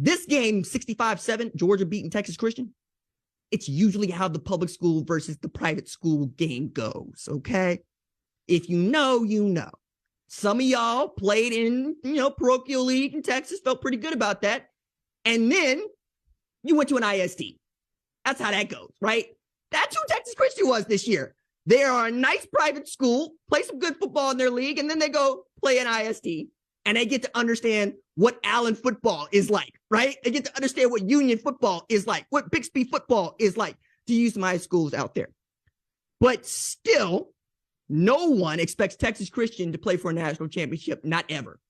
This game, 65-7, Georgia beating Texas Christian, it's usually how the public school versus the private school game goes, okay? If you know, you know. Some of y'all played in, parochial league in Texas, felt pretty good about that. And then you went to an ISD. That's how that goes, right? That's who Texas Christian was this year. They are a nice private school, play some good football in their league, and then they go play an ISD. And they get to understand what Allen football is like, right? They get to understand what Union football is like, what Bixby football is like, to use my schools out there. But still, no one expects Texas Christian to play for a national championship, not ever.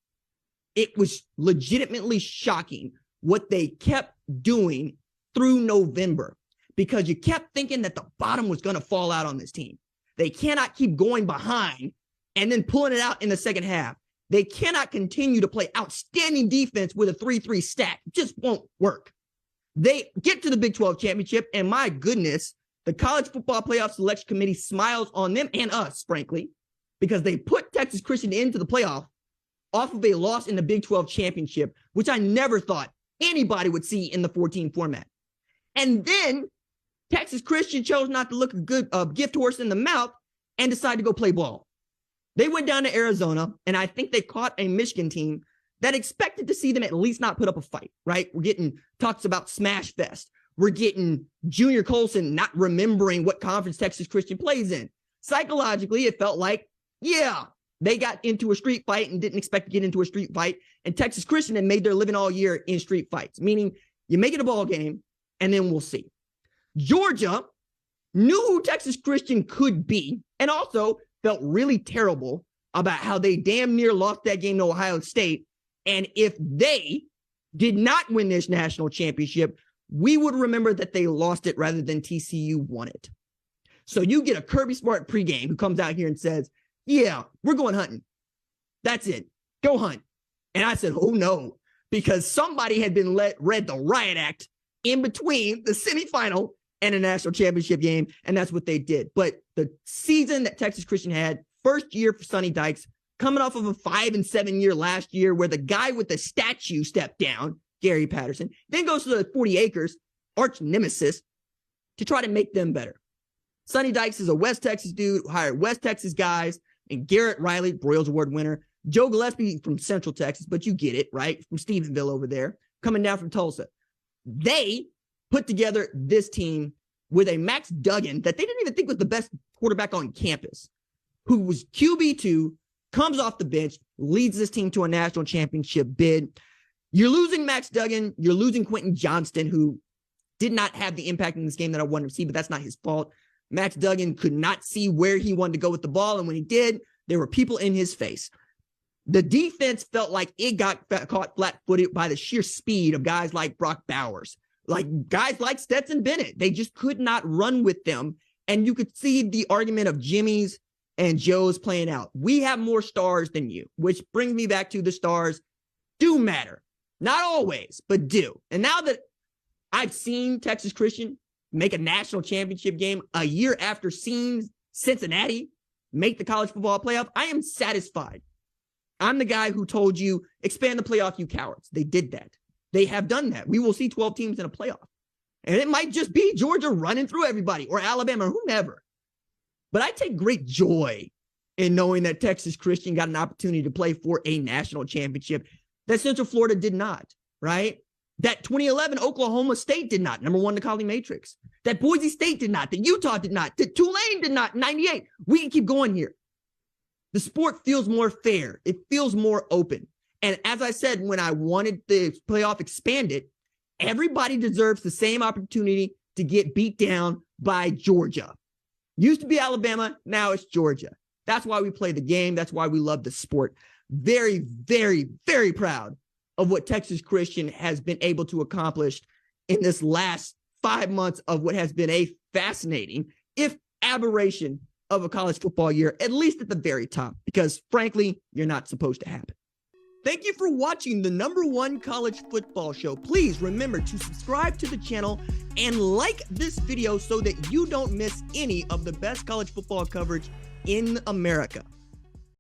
It was legitimately shocking what they kept doing through November, because you kept thinking that the bottom was going to fall out on this team. They cannot keep going behind and then pulling it out in the second half. They cannot continue to play outstanding defense with a 3-3 stack. It just won't work. They get to the Big 12 championship, and my goodness, the College Football Playoff Selection Committee smiles on them and us, frankly, because they put Texas Christian into the playoff off of a loss in the Big 12 championship, which I never thought anybody would see in the 14 format. And then Texas Christian chose not to look a good gift horse in the mouth and decided to go play ball. They went down to Arizona, and I think they caught a Michigan team that expected to see them at least not put up a fight, right? We're getting talks about Smash Fest. We're getting Junior Colson not remembering what conference Texas Christian plays in. Psychologically, it felt like, yeah, they got into a street fight and didn't expect to get into a street fight. And Texas Christian had made their living all year in street fights, meaning you make it a ball game, and then we'll see. Georgia knew who Texas Christian could be, and also felt really terrible about how they damn near lost that game to Ohio State. And if they did not win this national championship, we would remember that they lost it rather than TCU won it. So you get a Kirby Smart pregame who comes out here and says, yeah, we're going hunting. That's it. Go hunt. And I said, oh no, because somebody had been read the riot act in between the semifinal and a national championship game, and that's what they did. But the season that Texas Christian had, first year for Sonny Dykes, coming off of a 5-7 year last year where the guy with the statue stepped down, Gary Patterson, then goes to the 40 acres, arch nemesis, to try to make them better. Sonny Dykes is a West Texas dude who hired West Texas guys, and Garrett Riley, Broyles Award winner, Joe Gillespie from Central Texas, but you get it, right? From Stephenville over there, coming down from Tulsa. They put together this team with a Max Duggan that they didn't even think was the best quarterback on campus, who was QB2, comes off the bench, leads this team to a national championship bid. You're losing Max Duggan. You're losing Quentin Johnston, who did not have the impact in this game that I wanted to see, but that's not his fault. Max Duggan could not see where he wanted to go with the ball, and when he did, there were people in his face. The defense felt like it got caught flat-footed by the sheer speed of guys like Brock Bowers, like guys like Stetson Bennett. They just could not run with them, and you could see the argument of Jimmy's and Joe's playing out. We have more stars than you, which brings me back to the stars do matter. Not always, but do. And now that I've seen Texas Christian make a national championship game a year after seeing Cincinnati make the college football playoff, I am satisfied. I'm the guy who told you, expand the playoff, you cowards. They did that. They have done that. We will see 12 teams in a playoff. And it might just be Georgia running through everybody, or Alabama, or whomever. But I take great joy in knowing that Texas Christian got an opportunity to play for a national championship that Central Florida did not, right? That 2011 Oklahoma State did not, number one in the Colley Matrix. That Boise State did not, that Utah did not, that Tulane did not, 98. We can keep going here. The sport feels more fair. It feels more open. And as I said, when I wanted the playoff expanded, everybody deserves the same opportunity to get beat down by Georgia. Used to be Alabama, now it's Georgia. That's why we play the game. That's why we love the sport. Very, very, very proud of what Texas Christian has been able to accomplish in this last 5 months of what has been a fascinating, if aberration, of a college football year, at least at the very top, because frankly, you're not supposed to happen. Thank you for watching the #1 college football show. Please remember to subscribe to the channel and like this video so that you don't miss any of the best college football coverage in America.